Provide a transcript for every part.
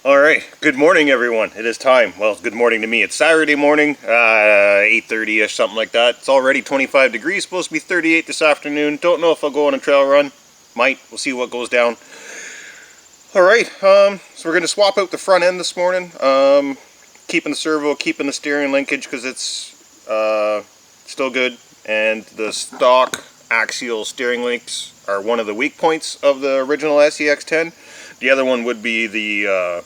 Alright, good morning everyone. It is time. Well, good morning to me. It's Saturday morning, 8:30ish, something like that. It's already 25 degrees, supposed to be 38 this afternoon. Don't know if I'll go on a trail run. Might. We'll see what goes down. Alright, so we're going to swap out the front end this morning. Keeping the servo, keeping the steering linkage because it's still good. And the stock axial steering links are one of the weak points of the original SEX10. The other one would be the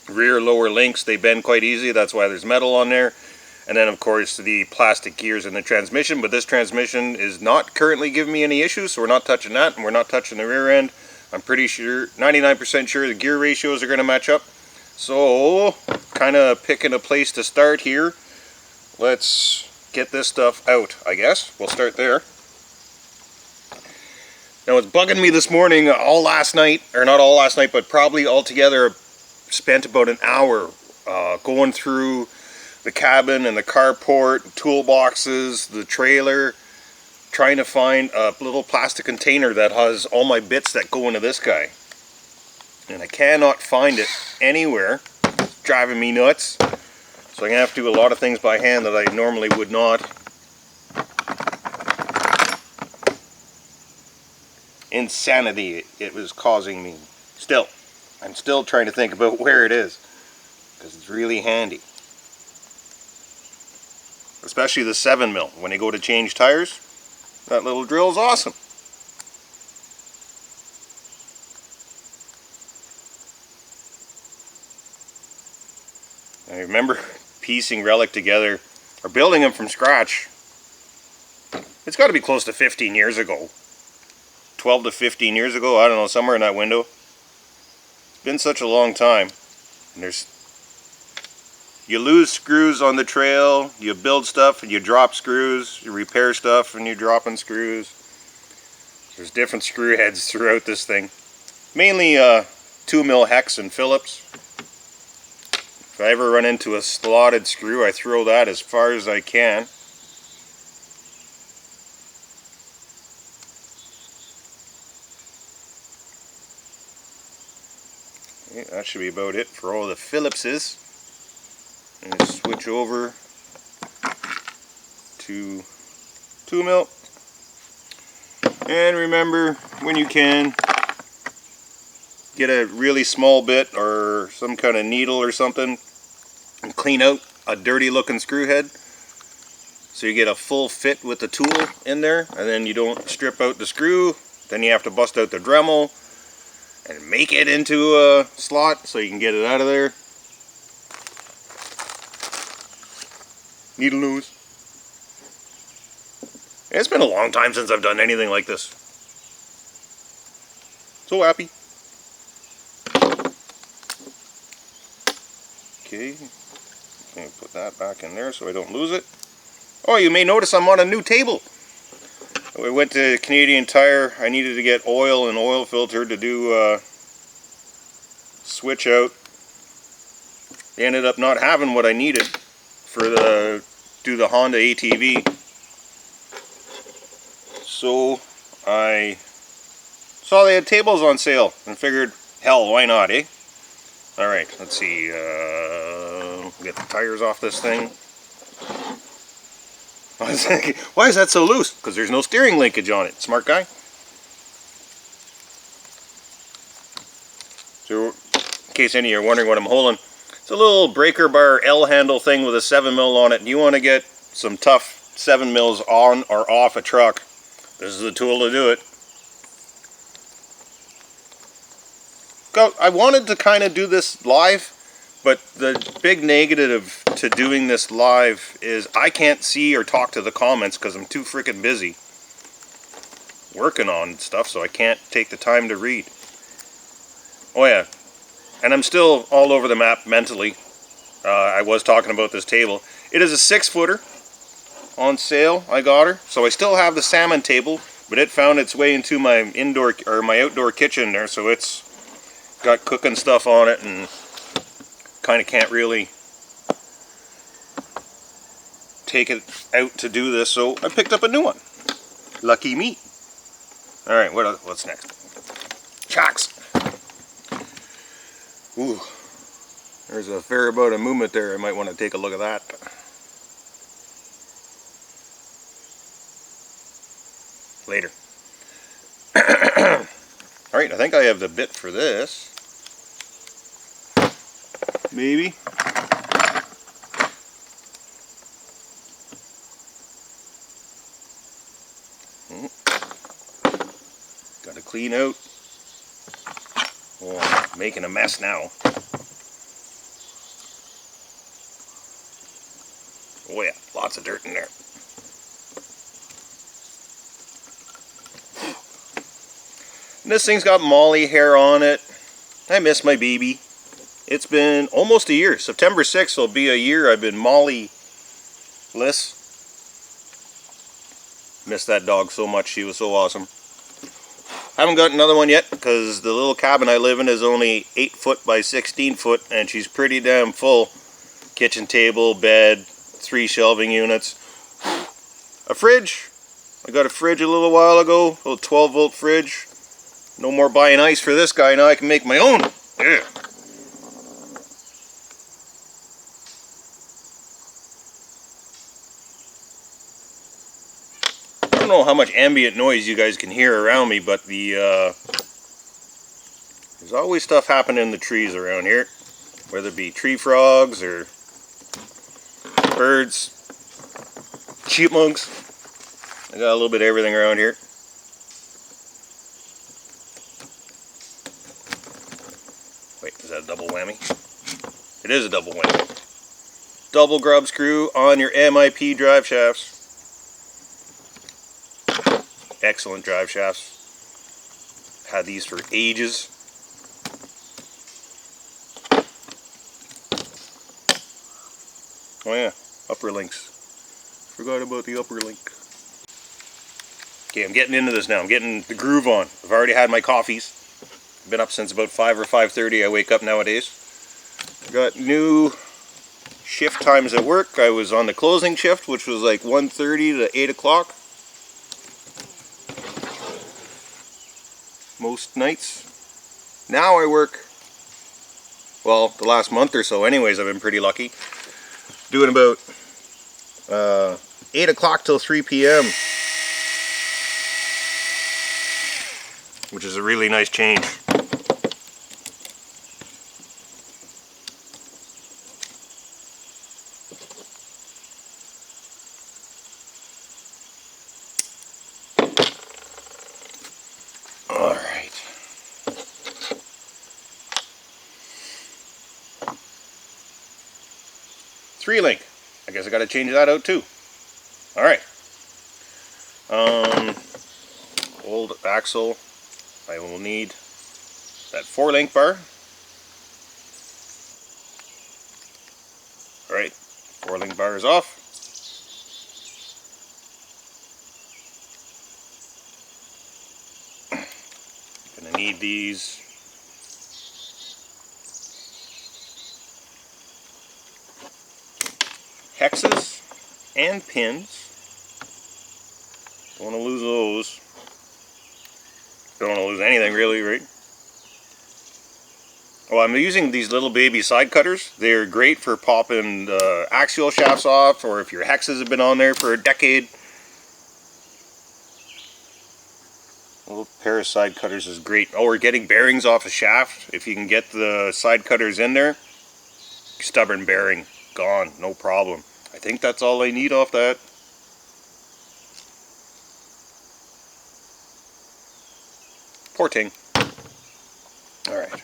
rear lower links. They bend quite easy, that's why there's metal on there. And then of course the plastic gears in the transmission, but this transmission is not currently giving me any issues, so we're not touching that, and we're not touching the rear end. I'm pretty sure, 99% sure the gear ratios are going to match up. So, kind of picking a place to start here. Let's get this stuff out, I guess. We'll start there. Now it's bugging me this morning, all last night, or not all last night, but probably altogether spent about an hour going through the cabin and the carport, toolboxes, the trailer, trying to find a little plastic container that has all my bits that go into this guy. And I cannot find it anywhere. It's driving me nuts. So I'm going to have to do a lot of things by hand that I normally would not. Insanity it was causing me. Still, I'm still trying to think about where it is, because it's really handy. Especially the 7mm. When you go to change tires, that little drill is awesome. I remember piecing Relic together, or building them from scratch. It's got to be close to 15 years ago. 12 to 15 years ago, I don't know, somewhere in that window. It's been such a long time. And you lose screws on the trail, you build stuff and you drop screws, you repair stuff and you're dropping screws. There's different screw heads throughout this thing. Mainly 2mm hex and Phillips. If I ever run into a slotted screw, I throw that as far as I can. Okay, that should be about it for all the Phillipses. And switch over to 2mm. And remember, when you can, get a really small bit or some kind of needle or something and clean out a dirty looking screw head so you get a full fit with the tool in there, and then you don't strip out the screw. Then you have to bust out the Dremel and make it into a slot so you can get it out of there. Needle nose. It's been a long time since I've done anything like this. So happy. Okay, put that back in there so I don't lose it. Oh, you may notice I'm on a new table. We went to Canadian Tire. I needed to get oil and oil filter to do switch out. They ended up not having what I needed for do the Honda ATV. So I saw they had tables on sale and figured, hell, why not, eh? Alright, let's see, get the tires off this thing. I was thinking, why is that so loose? Because there's no steering linkage on it, smart guy. So, in case any of you are wondering what I'm holding, it's a little breaker bar L handle thing with a 7mm on it. You want to get some tough 7mm on or off a truck, this is the tool to do it. I wanted to kind of do this live, but the big negative to doing this live is I can't see or talk to the comments because I'm too freaking busy working on stuff, so I can't take the time to read. Oh yeah, and I'm still all over the map mentally. I was talking about this table. It is a 6-footer on sale. I got her, so I still have the salmon table, but it found its way into my indoor or my outdoor kitchen there, so it's got cooking stuff on it and kind of can't really take it out to do this, so I picked up a new one. Lucky me. Alright, what's next? Chocks. Ooh, There's a fair amount of movement there. I might want to take a look at that. Later. Alright, I think I have the bit for this. Maybe. Got to clean out. Oh, I'm making a mess now. Oh yeah, lots of dirt in there. And this thing's got molly hair on it. I miss my baby. It's been almost a year. September 6th will be a year I've been molly-less. Miss that dog so much. She was so awesome. Haven't got another one yet because the little cabin I live in is only 8 foot by 16 foot and she's pretty damn full. Kitchen table, bed, 3 shelving units. A fridge. I got a fridge a little while ago, a little 12 volt fridge. No more buying ice for this guy, now I can make my own. Yeah. I don't know how much ambient noise you guys can hear around me, but there's always stuff happening in the trees around here. Whether it be tree frogs or birds, chipmunks. I got a little bit of everything around here. Wait, is that a double whammy? It is a double whammy. Double grub screw on your MIP drive shafts. Excellent drive shafts. Had these for ages. Oh yeah, upper links. Forgot about the upper link. Okay, I'm getting into this now. I'm getting the groove on. I've already had my coffees. Been up since about 5 or 5:30 I wake up nowadays. Got new shift times at work. I was on the closing shift, which was like 1:30 to 8 o'clock. Most nights. Now I work, well, the last month or so anyways, I've been pretty lucky. Doing about 8 o'clock till 3 p.m. which is a really nice change. Alright. Three link. I guess I gotta change that out too. Alright. Old axle. I will need that 4-link bar. Alright, 4-link bar is off. Gonna need these hexes and pins. Don't want to lose those. Don't want to lose anything really, right? Well, I'm using these little baby side cutters. They're great for popping the axial shafts off, or if your hexes have been on there for a decade. A little pair of side cutters is great. Or getting bearings off a shaft. If you can get the side cutters in there, stubborn bearing, gone, no problem. I think that's all I need off that. Poor thing. Alright.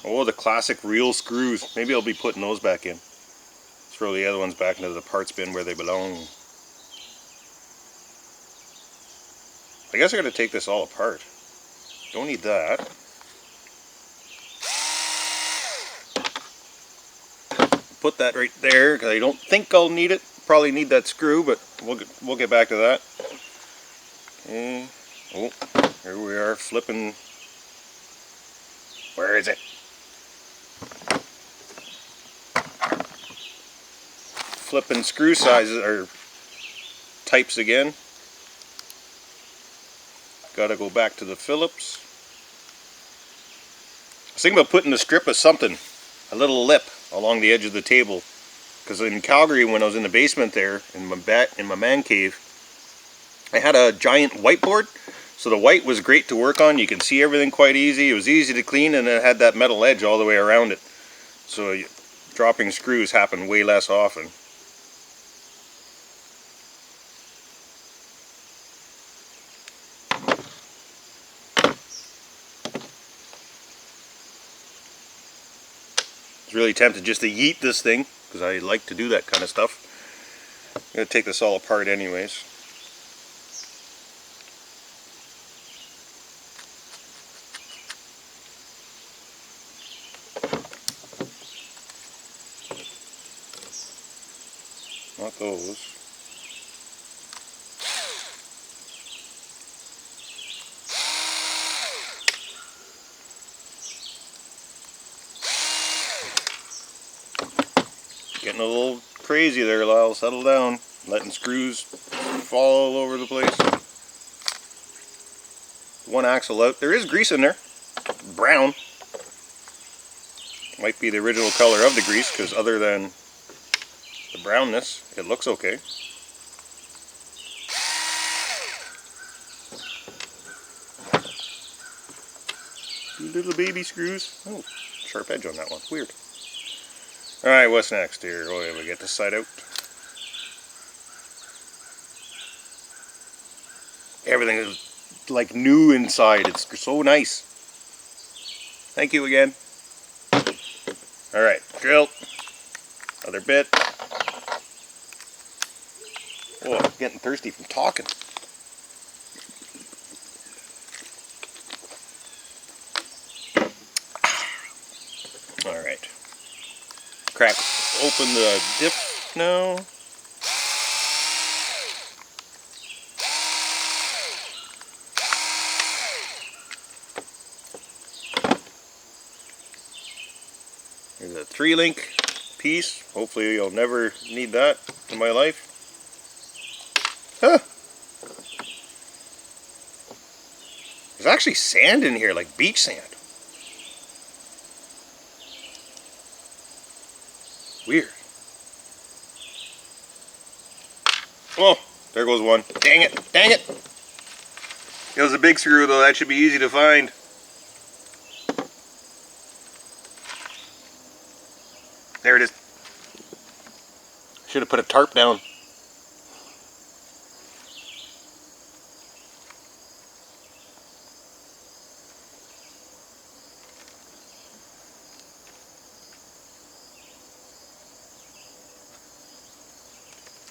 Oh, the classic real screws. Maybe I'll be putting those back in. Throw the other ones back into the parts bin where they belong. I guess I gotta take this all apart. Don't need that. Put that right there because I don't think I'll need it. Probably need that screw, but we'll get back to that. Okay. Oh, here we are flipping. Where is it? Flipping screw sizes or types again. Gotta go back to the Phillips. I was thinking about putting a strip of something, a little lip along the edge of the table, because in Calgary, when I was in the basement there in my man cave, I had a giant whiteboard, so the white was great to work on. You can see everything quite easy. It was easy to clean, and it had that metal edge all the way around it, so dropping screws happen way less often. I was really tempted just to yeet this thing, because I like to do that kind of stuff. I'm going to take this all apart anyways. Not those. Getting a little crazy there, Lyle. Settle down. Letting screws fall all over the place. One axle out. There is grease in there. Brown. Might be the original color of the grease, because other than the brownness, it looks okay. Two little baby screws. Oh, sharp edge on that one. Weird. Alright, what's next here? Oh yeah, we get this side out. Everything is like new inside. It's so nice. Thank you again. Alright, drill. Another bit. Oh, I'm getting thirsty from talking. Alright. Crack open the dip now. There's a 3-link piece. Hopefully you'll never need that in my life. Huh. There's actually sand in here, like beach sand. Weird. Oh, there goes one. Dang it, dang it. It was a big screw though, that should be easy to find. There it is. Should have put a tarp down.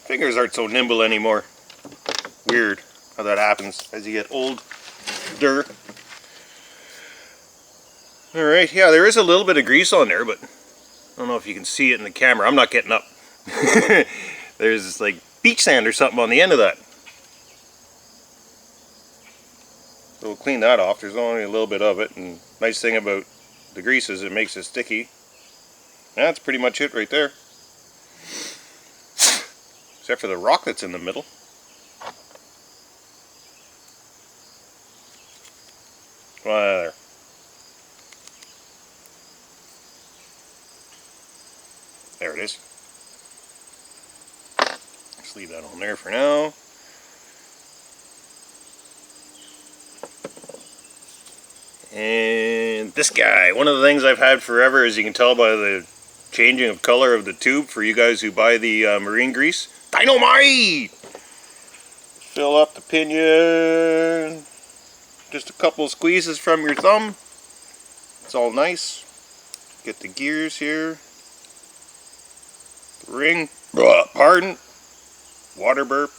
Fingers aren't so nimble anymore. Weird how that happens as you get older. Alright, yeah, there is a little bit of grease on there, but I don't know if you can see it in the camera. I'm not getting up. There's like beach sand or something on the end of that. So we'll clean that off. There's only a little bit of it, and nice thing about the grease is it makes it sticky. That's pretty much it right there. Except for the rock that's in the middle. Come on out of there. There it is. Let's leave that on there for now. And this guy, one of the things I've had forever, as you can tell by the changing of color of the tube for you guys who buy the marine grease. Dynamite! Fill up the pinion. Just a couple of squeezes from your thumb. It's all nice. Get the gears here. The ring. Pardon. Water burp.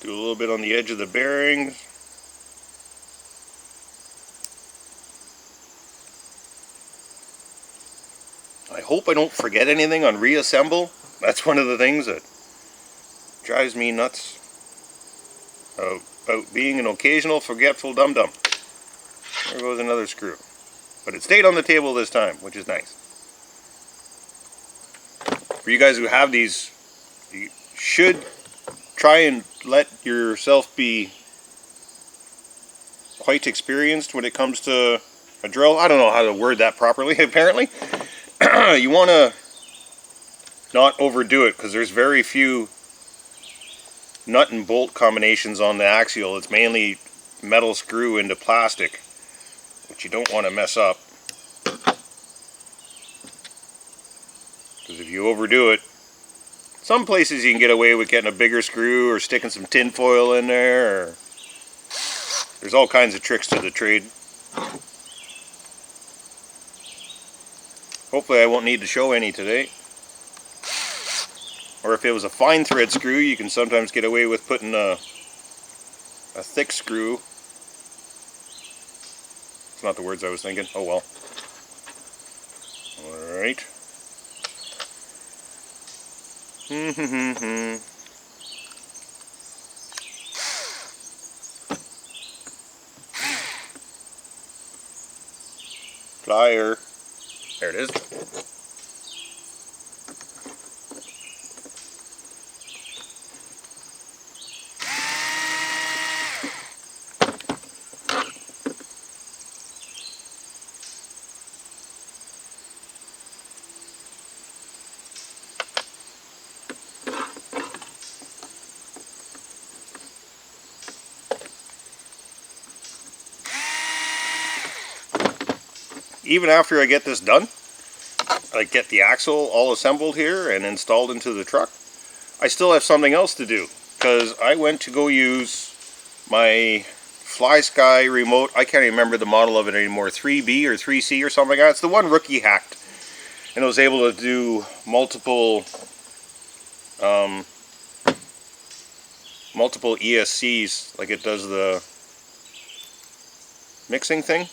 Do a little bit on the edge of the bearings. I hope I don't forget anything on reassemble. That's one of the things that drives me nuts about being an occasional forgetful dum-dum. There goes another screw. But it stayed on the table this time, which is nice. For you guys who have these, you should try and let yourself be quite experienced when it comes to a drill. I don't know how to word that properly, apparently. You want to not overdo it, because there's very few nut and bolt combinations on the axial. It's mainly metal screw into plastic, which you don't want to mess up. Because if you overdo it, some places you can get away with getting a bigger screw or sticking some tin foil in there. Or there's all kinds of tricks to the trade. Hopefully I won't need to show any today. Or if it was a fine thread screw, you can sometimes get away with putting a thick screw. It's not the words I was thinking. Oh well. Alright. Plier. There it is. Even after I get this done, I get the axle all assembled here and installed into the truck, I still have something else to do, because I went to go use my FlySky remote. I can't even remember the model of it anymore, 3B or 3C or something like that. It's the one Rookie hacked, and I was able to do multiple ESCs, like it does the mixing thing.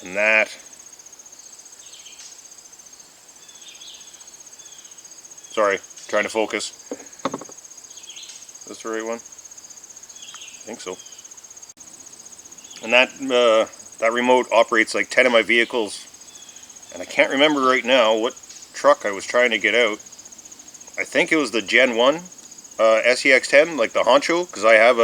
And that, sorry, trying to focus. Is this the right one? I think so. And that remote operates like 10 of my vehicles, and I can't remember right now what truck I was trying to get out. I think it was the Gen 1 SEX10, like the Honcho, because I have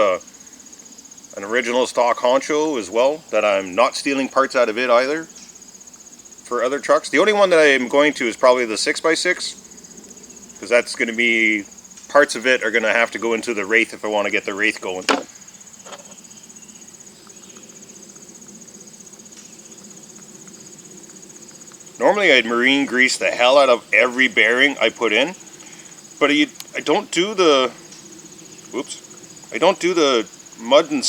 an original stock Honcho as well, that I'm not stealing parts out of it either for other trucks. The only one that I am going to is probably the 6x6, because that's going to be, parts of it are going to have to go into the Wraith if I want to get the Wraith going. Normally I'd marine grease the hell out of every bearing I put in, but I don't do the, I don't do the mud and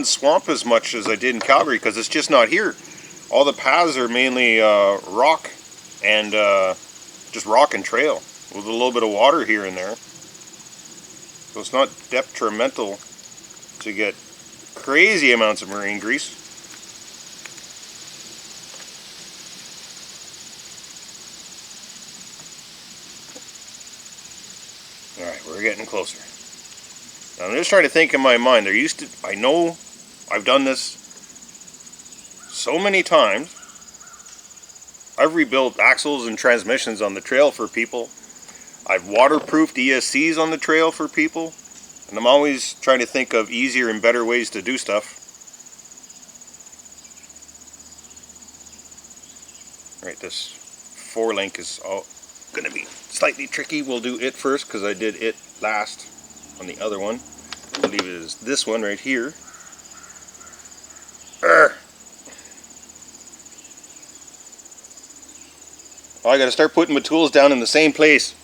swamp as much as I did in Calgary, because it's just not here. All the paths are mainly rock and just rock and trail with a little bit of water here and there. So it's not detrimental to get crazy amounts of marine grease. Alright, we're getting closer. Now I'm just trying to think in my mind. I know I've done this so many times. I've rebuilt axles and transmissions on the trail for people. I've waterproofed ESCs on the trail for people. And I'm always trying to think of easier and better ways to do stuff. Right, this 4-link is all going to be slightly tricky. We'll do it first, because I did it last on the other one. I believe it is this one right here. Oh, I gotta start putting my tools down in the same place.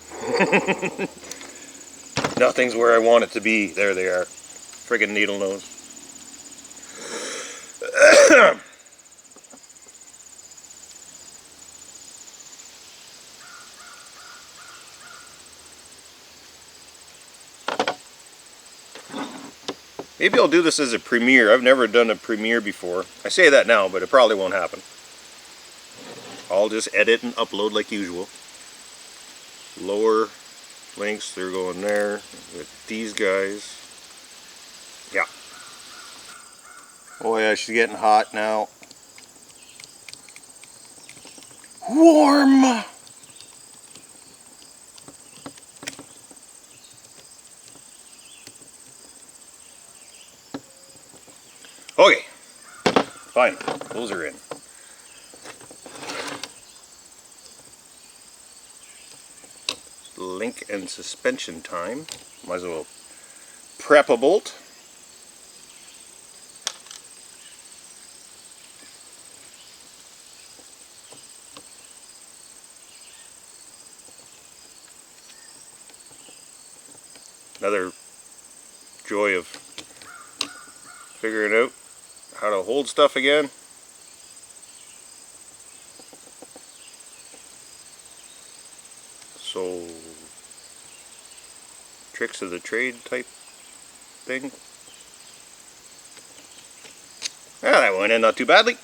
Nothing's where I want it to be. There they are. Friggin' needle nose. Maybe I'll do this as a premiere. I've never done a premiere before. I say that now, but it probably won't happen. I'll just edit and upload like usual. Lower links, they're going there with these guys. Yeah. Oh yeah, she's getting hot now. Warm! Okay, fine, those are in. Link and suspension time. Might as well prep a bolt. Another joy of figuring out how to hold stuff again. So, tricks of the trade type thing. Yeah, that went in not too badly.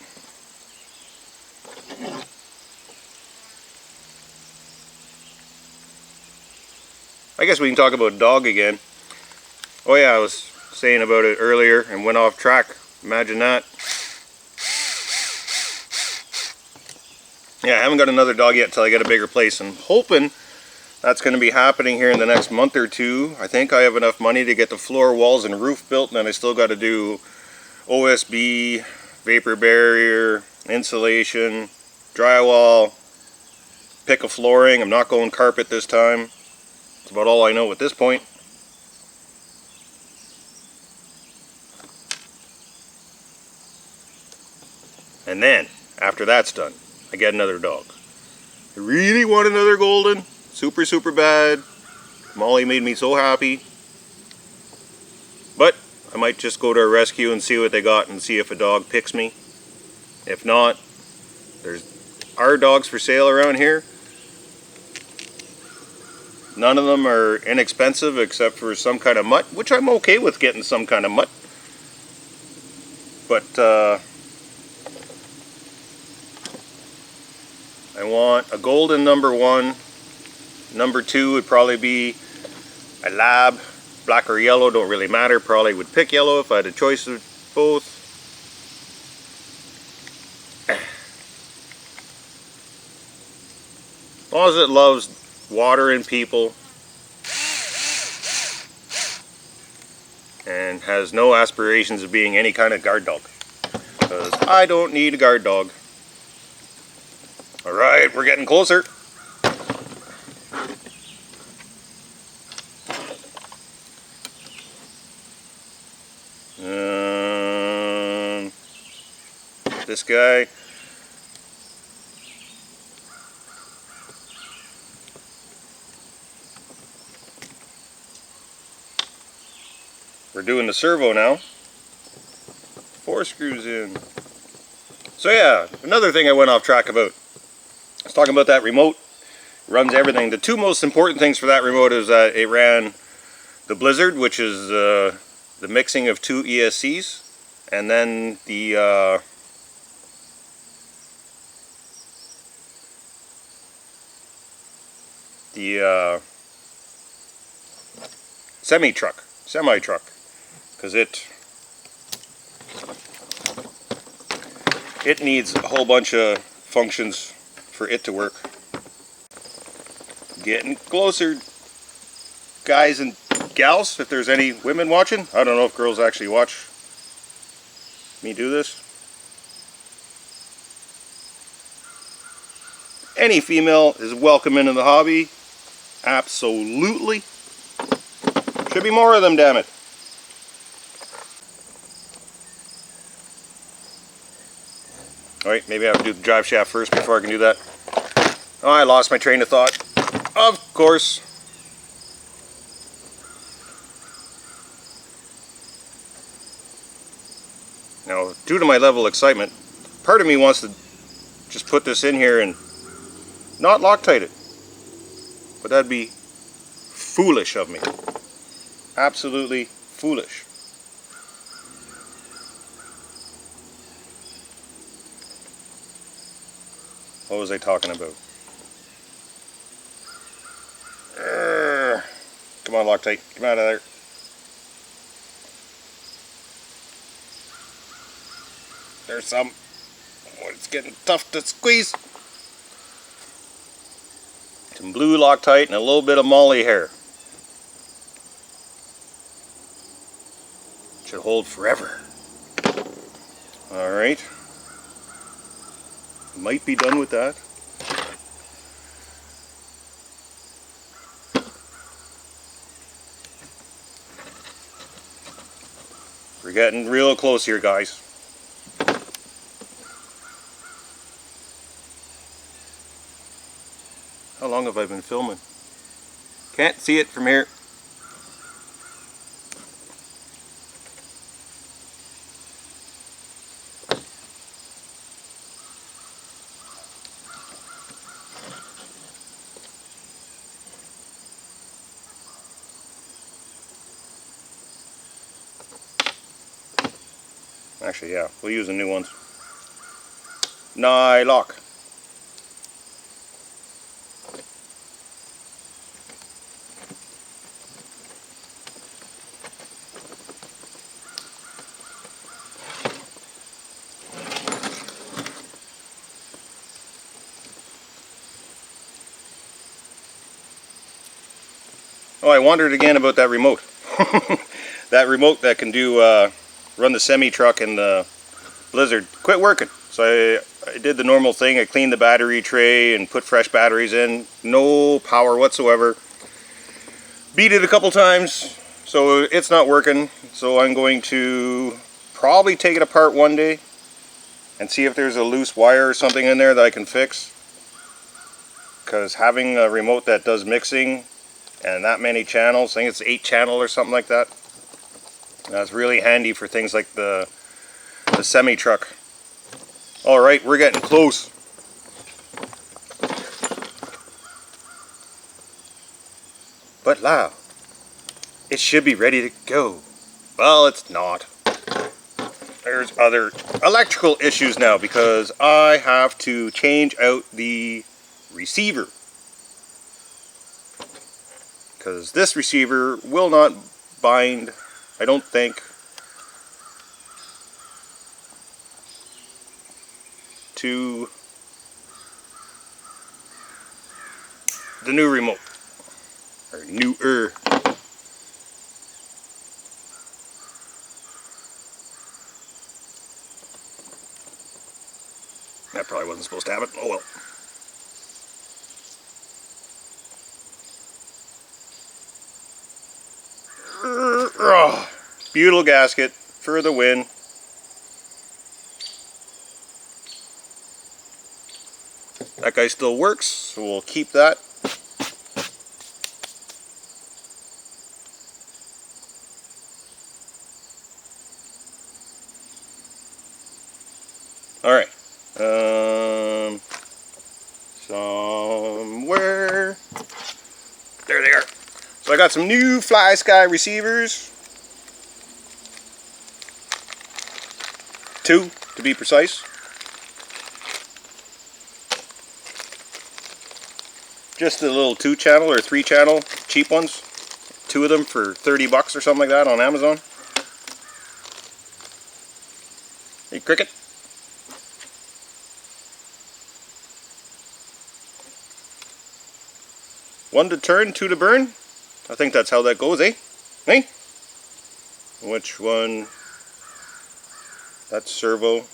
I guess we can talk about dog again. Oh yeah, I was saying about it earlier and went off track. Imagine that. Yeah, I haven't got another dog yet until I get a bigger place. I'm hoping that's going to be happening here in the next month or two. I think I have enough money to get the floor, walls, and roof built, and then I still got to do OSB, vapor barrier, insulation, drywall, pick a flooring. I'm not going carpet this time. That's about all I know at this point. And then, after that's done, I get another dog. I really want another golden. Super, super bad. Molly made me so happy. But I might just go to a rescue and see what they got and see if a dog picks me. If not, there's our dogs for sale around here. None of them are inexpensive except for some kind of mutt, which I'm okay with getting some kind of mutt. But I want a golden number 1. Number 2 would probably be a lab. Black or yellow, don't really matter. Probably would pick yellow if I had a choice of both. As long as it loves water and people and has no aspirations of being any kind of guard dog. Because I don't need a guard dog. Alright, we're getting closer. This guy. We're doing the servo now. 4 screws in. So yeah, another thing I went off track about. I was talking about that remote. It runs everything. The 2 most important things for that remote is that it ran the Blizzard, which is the mixing of 2 ESCs, and then the semi truck, because it needs a whole bunch of functions for it to work. Getting closer, guys and gals, if there's any women watching. I don't know if girls actually watch me do this. Any female is welcome into the hobby. Absolutely. Should be more of them, damn it. Alright, maybe I have to do the drive shaft first before I can do that. Oh, I lost my train of thought. Of course. Now, due to my level of excitement, part of me wants to just put this in here and not Loctite it. But that'd be foolish of me. Absolutely foolish. What was I talking about? Come on, Loctite. Come out of there. There's some. Oh, it's getting tough to squeeze. Some blue Loctite and a little bit of Molly hair. Should hold forever. Alright. Might be done with that. We're getting real close here, guys. How long have I been filming? Can't see it from here. Actually, yeah, we'll use the new ones. Nylock. Oh, I wondered again about that remote. That remote that can do run the semi truck and the Blizzard quit working. So I did the normal thing. I cleaned the battery tray and put fresh batteries in. No power whatsoever. Beat it a couple times, so it's not working. So I'm going to probably take it apart one day and see if there's a loose wire or something in there that I can fix. Because having a remote that does mixing and that many channels, I think it's 8 channel or something like that, that's really handy for things like the semi truck. Alright, we're getting close. But now, it should be ready to go. Well, it's not. There's other electrical issues now because I have to change out the receiver. Because this receiver will not bind, I don't think, to the new remote. Or newer. That probably wasn't supposed to happen. Oh well. Oh, beautiful gasket for the win. That guy still works, so we'll keep that. Alright. Somewhere. There they are. So I got some new Fly Sky receivers. 2 to be precise. Just a little 2 channel or 3 channel cheap ones. 2 of them for 30 bucks or something like that on Amazon. Hey, Cricket. One to turn, 2 to burn. I think that's how that goes, eh? Eh? Which one? That's servo.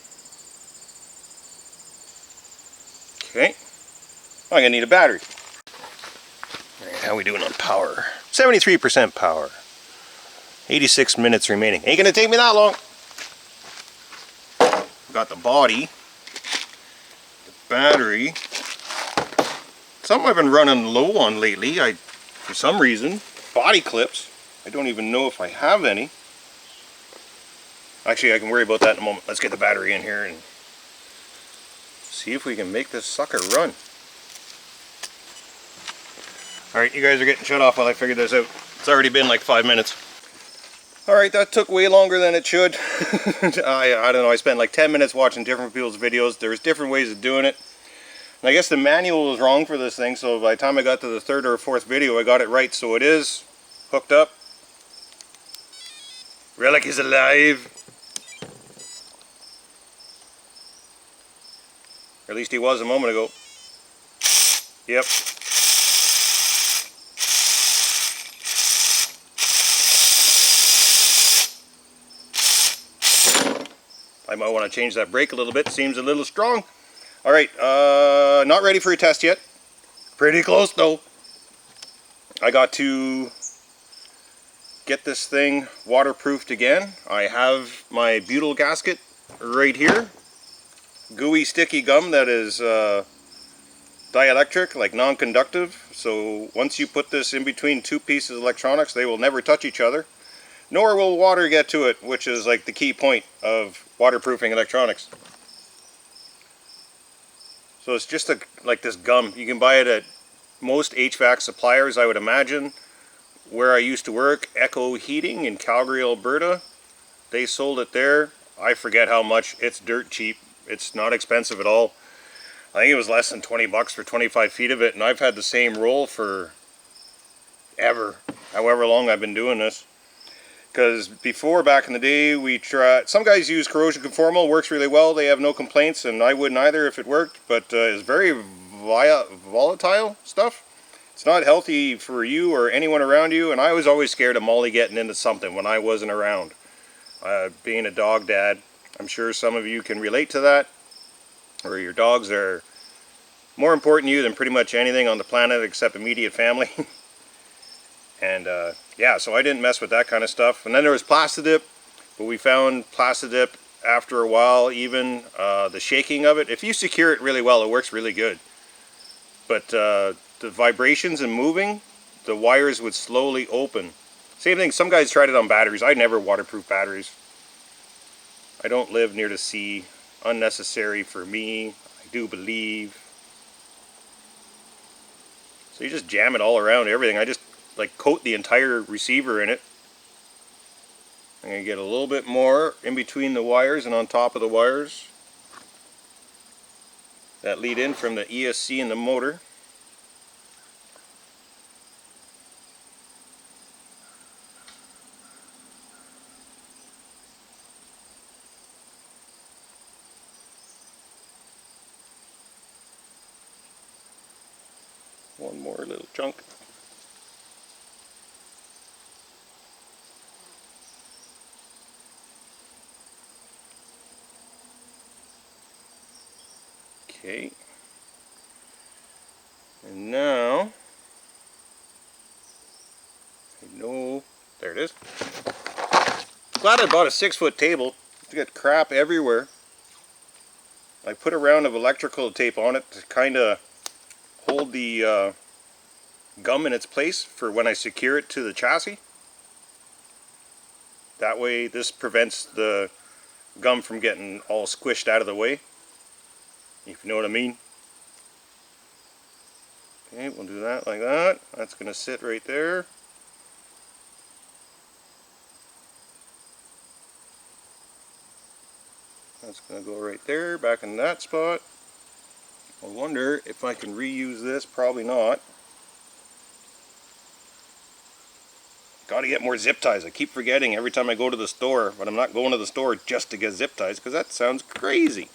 Okay. I'm gonna need a battery. Alright, how are we doing on power? 73% power. 86 minutes remaining. Ain't gonna take me that long. Got the body. The battery. Something I've been running low on lately. For some reason. Body clips. I don't even know if I have any. Actually, I can worry about that in a moment. Let's get the battery in here and see if we can make this sucker run. Alright, you guys are getting shut off while I figure this out. It's already been like 5 minutes. Alright, that took way longer than it should. I don't know, I spent like 10 minutes watching different people's videos. There's different ways of doing it. And I guess the manual was wrong for this thing, so by the time I got to the 3rd or 4th video, I got it right. So it is hooked up. Relic is alive. Or at least he was a moment ago. Yep. I might want to change that brake a little bit. Seems a little strong. All right, not ready for a test yet. Pretty close though. I got to get this thing waterproofed again. I have my butyl gasket right here. Gooey sticky gum that is dielectric, like non-conductive. So once you put this in between two pieces of electronics, they will never touch each other. Nor will water get to it, which is like the key point of waterproofing electronics. So it's just like this gum. You can buy it at most HVAC suppliers, I would imagine. Where I used to work, Echo Heating in Calgary, Alberta, they sold it there. I forget how much. It's dirt cheap. It's not expensive at all. I think it was less than 20 bucks for 25 feet of it, and I've had the same roll for however long I've been doing this. Because before, back in the day, we tried, some guys use corrosion conformal, works really well, they have no complaints, and I wouldn't either if it worked, but it's very volatile stuff. It's not healthy for you or anyone around you, and I was always scared of Molly getting into something when I wasn't around. Being a dog dad, I'm sure some of you can relate to that, or your dogs are more important to you than pretty much anything on the planet except immediate family. And yeah, so I didn't mess with that kind of stuff. And then there was Plastidip, but we found Plastidip after a while, even the shaking of it. If you secure it really well, it works really good. But the vibrations and moving, the wires would slowly open. Same thing, some guys tried it on batteries. I never waterproof batteries. I don't live near the sea. Unnecessary for me, I do believe. So you just jam it all around everything. I just like coat the entire receiver in it. I'm going to get a little bit more in between the wires and on top of the wires that lead in from the ESC and the motor. One more little chunk. Okay. And now, I know, there it is. Glad I bought a 6-foot table. It's got crap everywhere. I put a round of electrical tape on it to kind of hold the gum in its place for when I secure it to the chassis. That way this prevents the gum from getting all squished out of the way, if you know what I mean. Okay, we'll do that like that. That's going to sit right there. That's going to go right there, back in that spot. I wonder if I can reuse this. Probably not. Got to get more zip ties. I keep forgetting every time I go to the store, but I'm not going to the store just to get zip ties because that sounds crazy.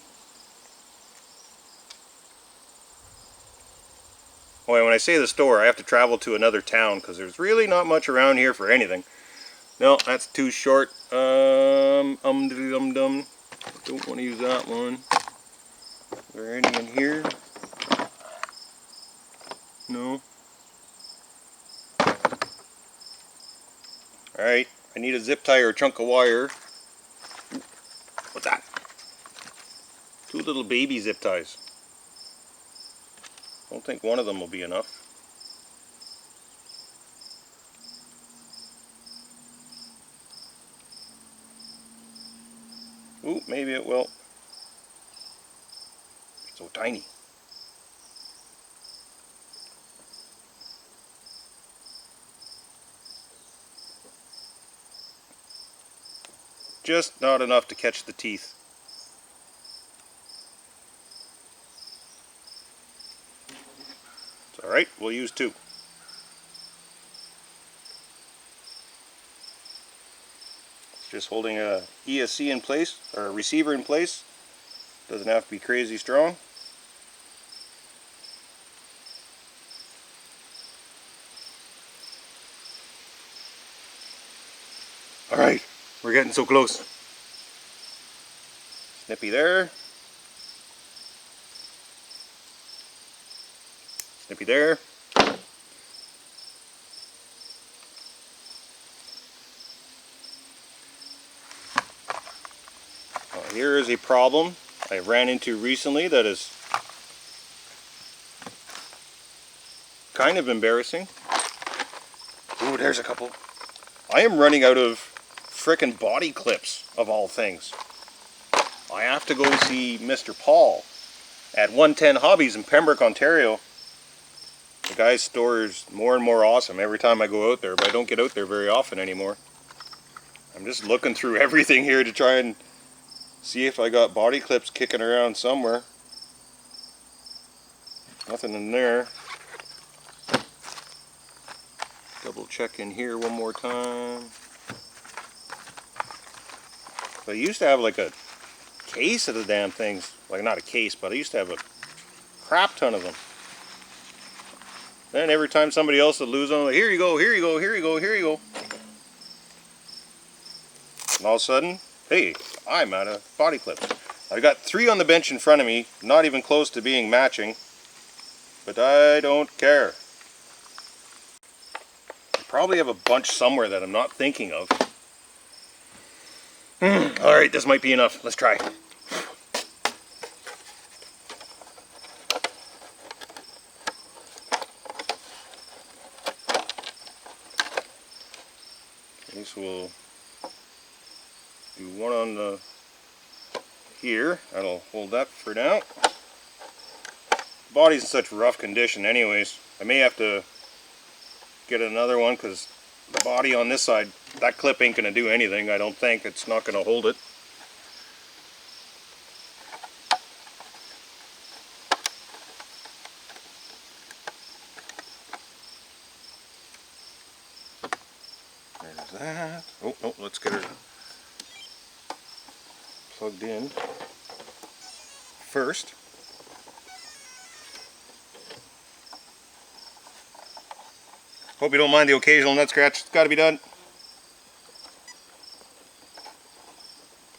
Oh, and when I say the store, I have to travel to another town because there's really not much around here for anything. No, that's too short. Don't want to use that one. Is there any in here? No. Alright, I need a zip tie or a chunk of wire. What's that? 2 little baby zip ties. Don't think one of them will be enough. Ooh, maybe it will. So tiny. Just not enough to catch the teeth. It's alright, we'll use 2. Just holding a ESC in place, or a receiver in place. Doesn't have to be crazy strong. Alright, we're getting so close. Snippy there. Snippy there. Well, here is a problem I ran into recently that is kind of embarrassing. Ooh, there's a couple. I am running out of frickin' body clips, of all things. I have to go see Mr. Paul at 110 Hobbies in Pembroke, Ontario. The guy's store is more and more awesome every time I go out there, but I don't get out there very often anymore. I'm just looking through everything here to try and see if I got body clips kicking around somewhere. Nothing in there. Double check in here one more time. I used to have like a case of the damn things. Like not a case, but I used to have a crap ton of them. Then every time somebody else would lose them, like, here you go, here you go, here you go, here you go. And all of a sudden, hey, I'm out of body clips. I've got 3 on the bench in front of me, not even close to being matching, but I don't care. I probably have a bunch somewhere that I'm not thinking of. Alright, this might be enough. Let's try. This will do one on the here. That'll hold that for now. Body's in such rough condition anyways. I may have to get another one because the body on this side, that clip ain't going to do anything. I don't think. It's not going to hold it. There's that. Oh, no, let's get her plugged in first. Hope you don't mind the occasional nut scratch. It's got to be done.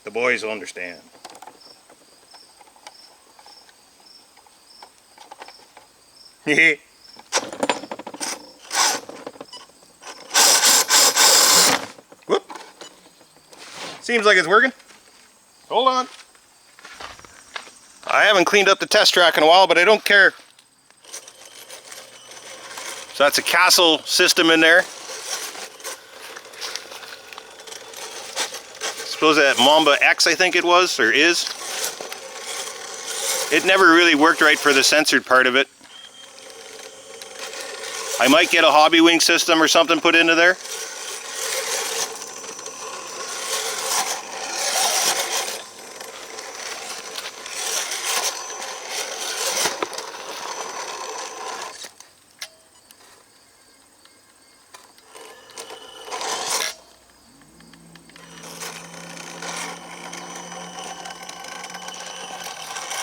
The boys will understand. Hehe. Whoop. Seems like it's working. Hold on. I haven't cleaned up the test track in a while, but I don't care. So that's a Castle system in there. Suppose that Mamba X, I think it was, or is. It never really worked right for the censored part of it. I might get a Hobby Wing system or something put into there.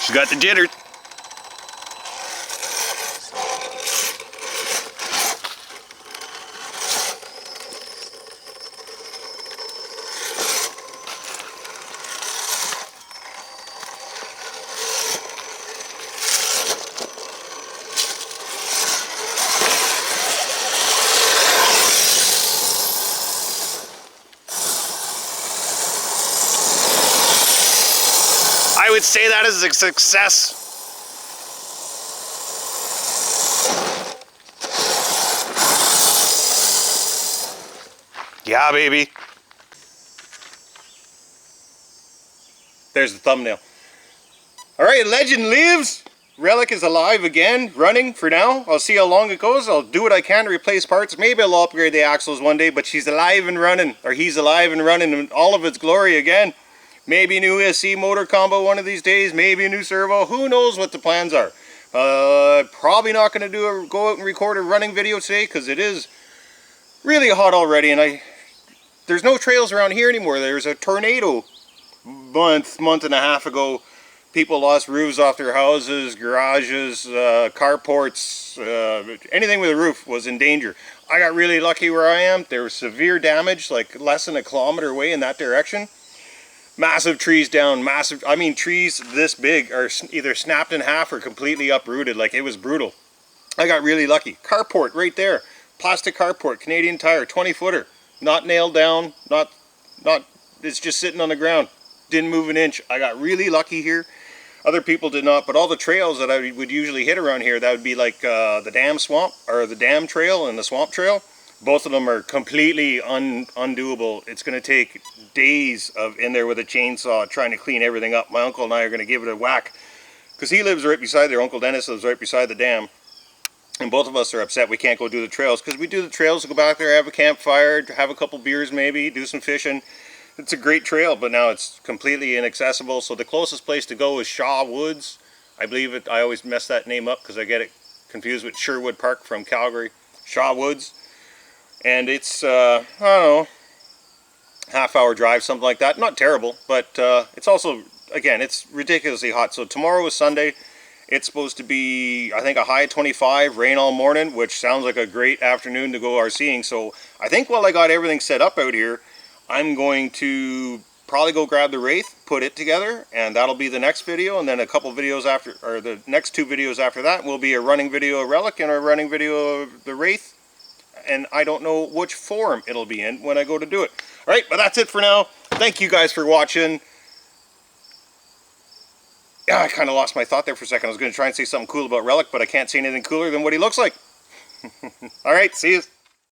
She's got the jitters. I would say that is a success. Yeah, baby. There's the thumbnail. Alright, legend lives. Relic is alive again, running for now. I'll see how long it goes. I'll do what I can to replace parts. Maybe I'll upgrade the axles one day, but she's alive and running. Or he's alive and running in all of its glory again. Maybe a new ESC motor combo one of these days. Maybe a new servo. Who knows what the plans are. Probably not going to go out and record a running video today because it is really hot already, and there's no trails around here anymore. There's a tornado month and a half ago. People lost roofs off their houses, garages, carports, anything with a roof was in danger. I got really lucky where I am. There was severe damage, like less than a kilometer away in that direction. Massive trees down, massive, I mean trees this big are either snapped in half or completely uprooted. Like, it was brutal. I got really lucky. Carport right there. Plastic carport, Canadian Tire, 20-footer. Not nailed down, not, it's just sitting on the ground. Didn't move an inch. I got really lucky here. Other people did not, but all the trails that I would usually hit around here, that would be like the dam swamp, or the dam trail and the swamp trail. Both of them are completely undoable. It's going to take days of in there with a chainsaw trying to clean everything up. My uncle and I are going to give it a whack, because he lives right beside there. Uncle Dennis lives right beside the dam. And both of us are upset we can't go do the trails, because we do the trails, go back there, have a campfire, have a couple beers maybe, do some fishing. It's a great trail, but now it's completely inaccessible. So the closest place to go is Shaw Woods. I believe it. I always mess that name up because I get it confused with Sherwood Park from Calgary. Shaw Woods. And it's, I don't know, half-hour drive, something like that. Not terrible, but it's also, again, it's ridiculously hot. So tomorrow is Sunday. It's supposed to be, I think, a high of 25, rain all morning, which sounds like a great afternoon to go RCing. So I think while I got everything set up out here, I'm going to probably go grab the Wraith, put it together, and that'll be the next video. And then a couple videos after, or the next 2 videos after that will be a running video of Relic and a running video of the Wraith. And I don't know which form it'll be in when I go to do it. Alright, but that's it for now. Thank you guys for watching. Yeah, I kind of lost my thought there for a second. I was going to try and say something cool about Relic, but I can't say anything cooler than what he looks like. Alright, see you.